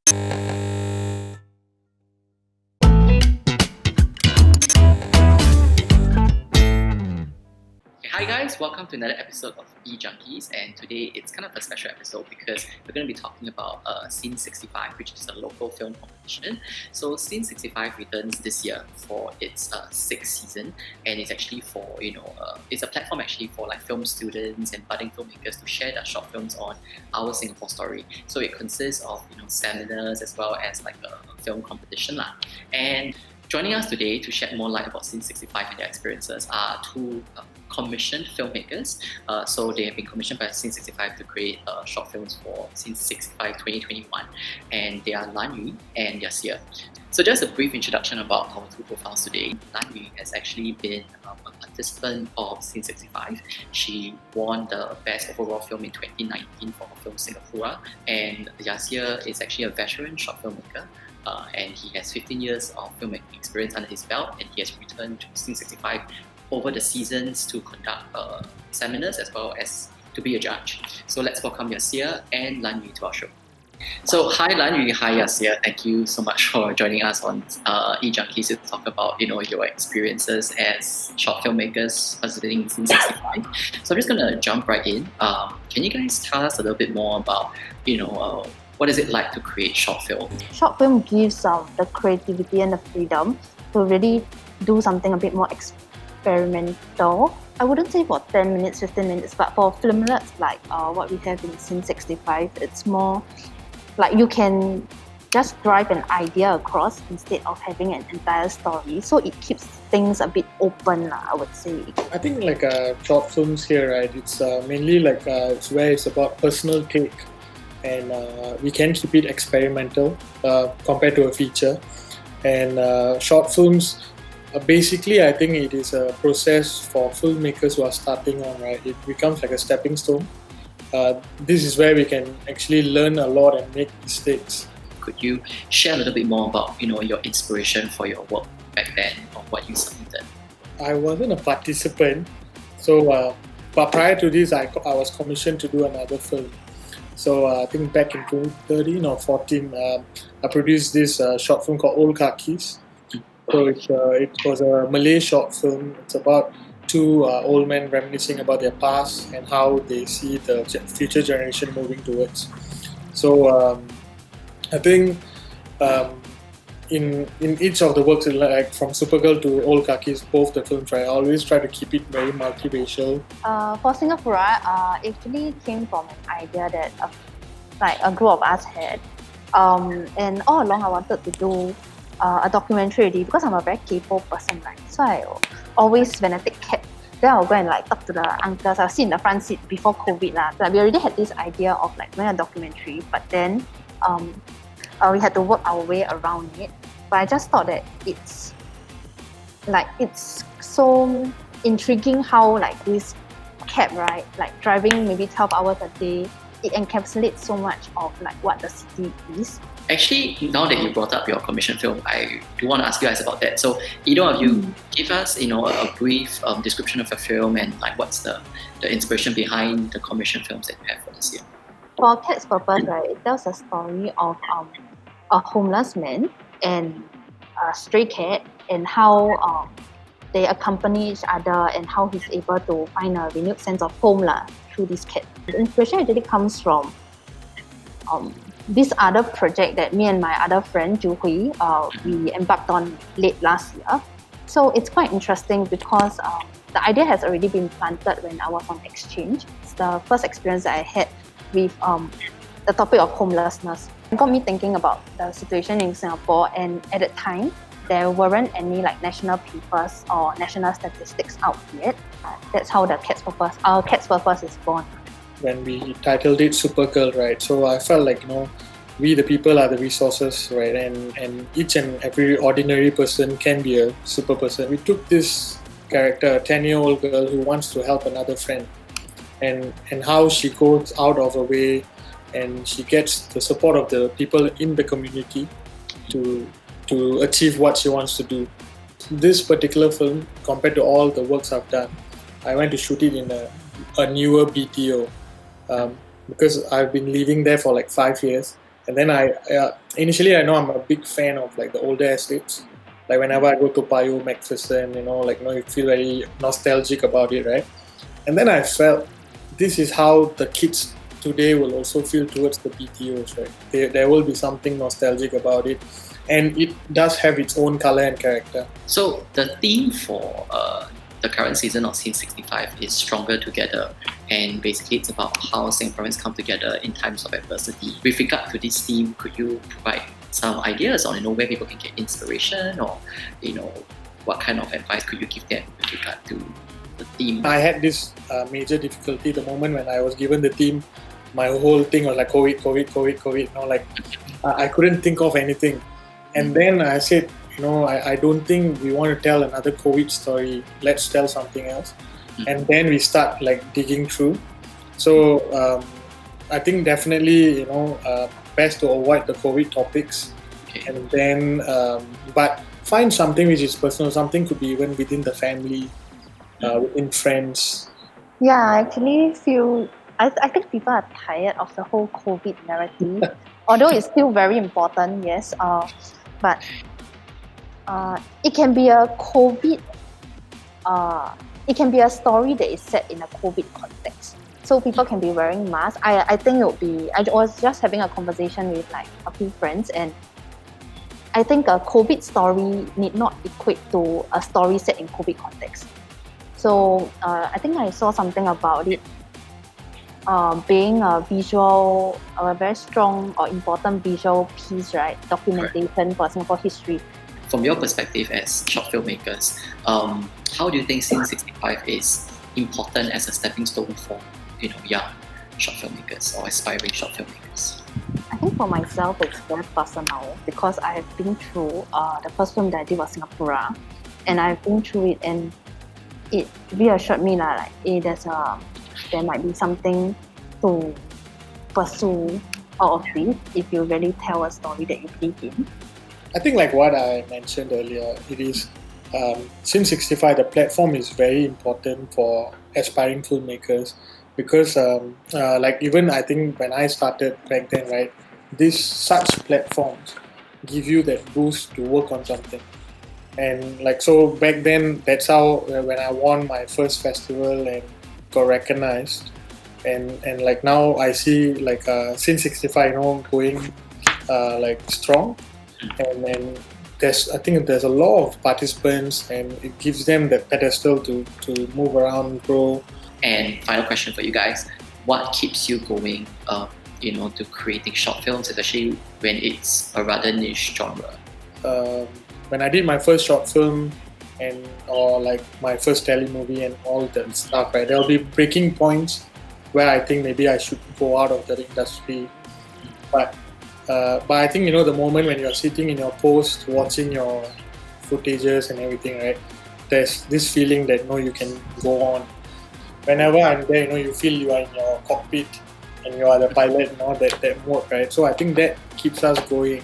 Hi guys, welcome to another episode of E-Junkies, and today it's kind of a special episode because we're going to be talking about Scene 65, which is a local film competition. So Scene 65 returns this year for its sixth season, and it's actually for, it's a platform actually for like film students and budding filmmakers to share their short films on our Singapore story. So it consists of seminars as well as like a film competition lah. And joining us today to shed more light about Scene 65 and their experiences are two commissioned filmmakers. So they have been commissioned by Scene 65 to create short films for Scene 65 2021, and they are Lan Yu and Yahssir. So just a brief introduction about our two profiles today. Lan Yu has actually been a participant of Scene 65. She won the Best Overall Film in 2019 for her film Singapura, and Yahssir is actually a veteran short filmmaker. And he has 15 years of filmmaking experience under his belt, and he has returned to Scene 65 over the seasons to conduct seminars as well as to be a judge. So let's welcome Yahssir and Lan Yu to our show. So hi Lan Yu, hi Yahssir. Thank you so much for joining us on E-Junkies to talk about your experiences as short filmmakers participating in Scene 65. So I'm just gonna jump right in. Can you guys tell us a little bit more about what is it like to create short film? Short film gives the creativity and the freedom to really do something a bit more experimental. I wouldn't say for 10 minutes, 15 minutes, but for filmlets like what we have in Scene 65, it's more like you can just drive an idea across instead of having an entire story. So it keeps things a bit open, I would say. I think like short films here, right? It's mainly like it's where it's about personal take. And we can keep it experimental compared to a feature. And short films, basically I think it is a process for filmmakers who are starting on, right? It becomes like a stepping stone. This is where we can actually learn a lot and make mistakes. Could you share a little bit more about your inspiration for your work back then, or what you submitted? I wasn't a participant, so but prior to this I was commissioned to do another film. So I think back in 2013 or 14, I produced this short film called Old Khakis. So it was a Malay short film. It's about two old men reminiscing about their past and how they see the future generation moving towards. So I think in each of the works, like from Supergirl to Old Khakis, both the films, I always try to keep it very multiracial. For Singapura, actually came from an idea that a group of us had, and all along I wanted to do a documentary already because I'm a very capable person, right? So I always, when I take cab, then I'll go and talk to the uncles. I'll sit in the front seat before COVID lah. So we already had this idea of doing a documentary, but then we had to work our way around it. But I just thought that it's so intriguing how this cab, right, driving maybe 12 hours a day, it encapsulates so much of what the city is. Actually, now that you brought up your commission film, I do want to ask you guys about that. So either of you give us a brief description of your film and what's the inspiration behind the commission films that you have for this year. For Cat's Purpose, right, it tells a story of a homeless man and a stray cat, and how they accompany each other and how he's able to find a renewed sense of home through this cat. The inspiration actually comes from this other project that me and my other friend Ju Hui we embarked on late last year. So it's quite interesting because the idea has already been planted when I was on exchange. It's the first experience that I had with the topic of homelessness. It got me thinking about the situation in Singapore, and at the time there weren't any national papers or national statistics out yet. That's how our Cat's Purpose is born. When we titled it Supergirl, right? So I felt we the people are the resources, right? And each and every ordinary person can be a super person. We took this character, a 10-year-old girl who wants to help another friend, and how she goes out of her way and she gets the support of the people in the community to achieve what she wants to do. This particular film, compared to all the works I've done, I went to shoot it in a newer BTO because I've been living there for 5 years, And then initially I know I'm a big fan of like the older estates. Like whenever I go to Payo, Macpherson, you feel very nostalgic about it, right? And then I felt this is how the kids today will also feel towards the BTOs, right? There will be something nostalgic about it, and it does have its own color and character. So the theme for the current season of Scene 65 is Stronger Together, and basically it's about how Singaporeans come together in times of adversity. With regard to this theme, could you provide some ideas on where people can get inspiration, or what kind of advice could you give them with regard to the theme? I had this major difficulty the moment when I was given the theme. My whole thing was like COVID. I couldn't think of anything, and then I said, I don't think we want to tell another COVID story. Let's tell something else. And then we start like digging through. So I think definitely best to avoid the COVID topics, and then but find something which is personal. Something could be even within the family, within friends. Yeah, I actually feel I think people are tired of the whole COVID narrative. Although it's still very important, yes. But it can be a COVID. It can be a story that is set in a COVID context. So people can be wearing masks. I think it would be. I was just having a conversation with like a few friends, and I think a COVID story need not equate to a story set in COVID context. So I think I saw something about it being a very strong or important visual piece, right? Documentation for Singapore history. From your perspective as short filmmakers, how do you think Scene 65 is important as a stepping stone for young short filmmakers or aspiring short filmmakers? I think for myself it's very personal because I have been through the first film that I did was Singapura, and I've been through it, and it reassured me like, there might be something to pursue out of it if you really tell a story that you believe in. I think like what I mentioned earlier, it is Scene 65, the platform is very important for aspiring filmmakers because like even I think when I started back then, right, such platforms give you that boost to work on something. And like so back then, that's how when I won my first festival and got recognized, and like now I see like Scene 65 going like strong, and then I think there's a lot of participants, and it gives them the pedestal to move around, grow. And final question for you guys: what keeps you going to creating short films, especially when it's a rather niche genre? When I did my first short film or like my first telemovie and all that stuff, right, there'll be breaking points where I think maybe I should go out of the industry. But I think the moment when you're sitting in your post watching your footages and everything, right, there's this feeling that you can go on. Whenever I'm there, you feel you are in your cockpit and you are the pilot, that mode, right? So I think that keeps us going.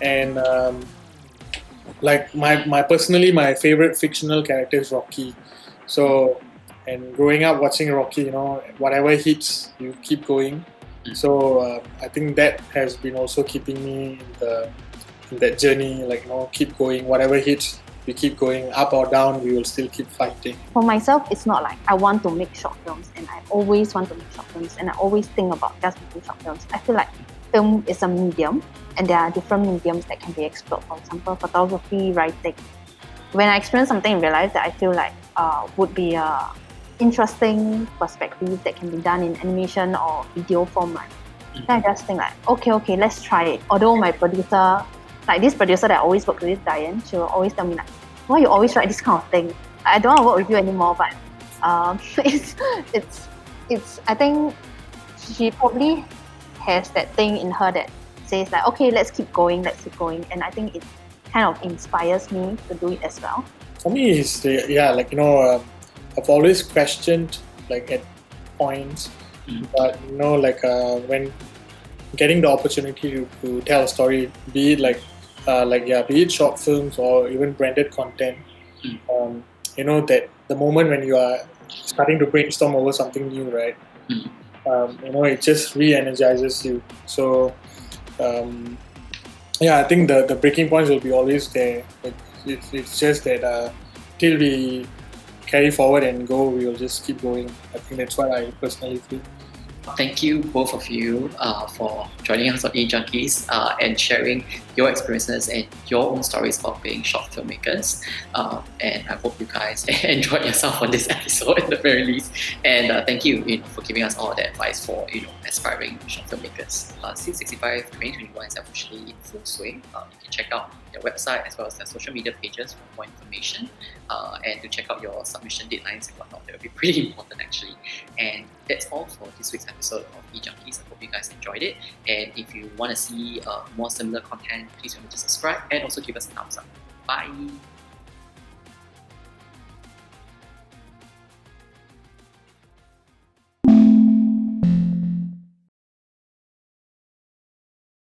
And like my favorite fictional character is Rocky. So, and growing up watching Rocky, whatever hits, you keep going. So I think that has been also keeping me in that journey, like keep going. Whatever hits, we keep going, up or down, we will still keep fighting. For myself, it's not like I want to make short films, and I always want to make short films, and I always think about just making short films. I feel like film is a medium, and there are different mediums that can be explored. For example, photography, writing. When I experience something in real life that I feel like would be a interesting perspective that can be done in animation or video form, then I just think like, okay, let's try it. Although my producer, like this producer that I always work with, Diane, she will always tell me like, why you always write this kind of thing? I don't want to work with you anymore, but it's I think she probably has that thing in her that says like, okay, let's keep going, and I think it kind of inspires me to do it as well. For me, it's I've always questioned like at points, but when getting the opportunity to tell a story, be it be it short films or even branded content, that the moment when you are starting to brainstorm over something new, right, it just re-energizes you. So yeah, I think the breaking points will be always there. It's just that till we carry forward and go, we will just keep going. I think that's what I personally feel. Thank you, both of you, for joining us on E-Junkies and sharing your experiences and your own stories about being short filmmakers. And I hope you guys enjoyed yourself on this episode at the very least. And thank you, for giving us all the advice for aspiring short filmmakers. Scene 65 2021 is officially in full swing. You can check out their website as well as their social media pages for more information and to check out your submission deadlines and whatnot. That would be pretty important actually. And that's all for this week's episode of E-Junkies. I hope you guys enjoyed it. And if you want to see more similar content, please remember to subscribe and also give us a thumbs up. Bye!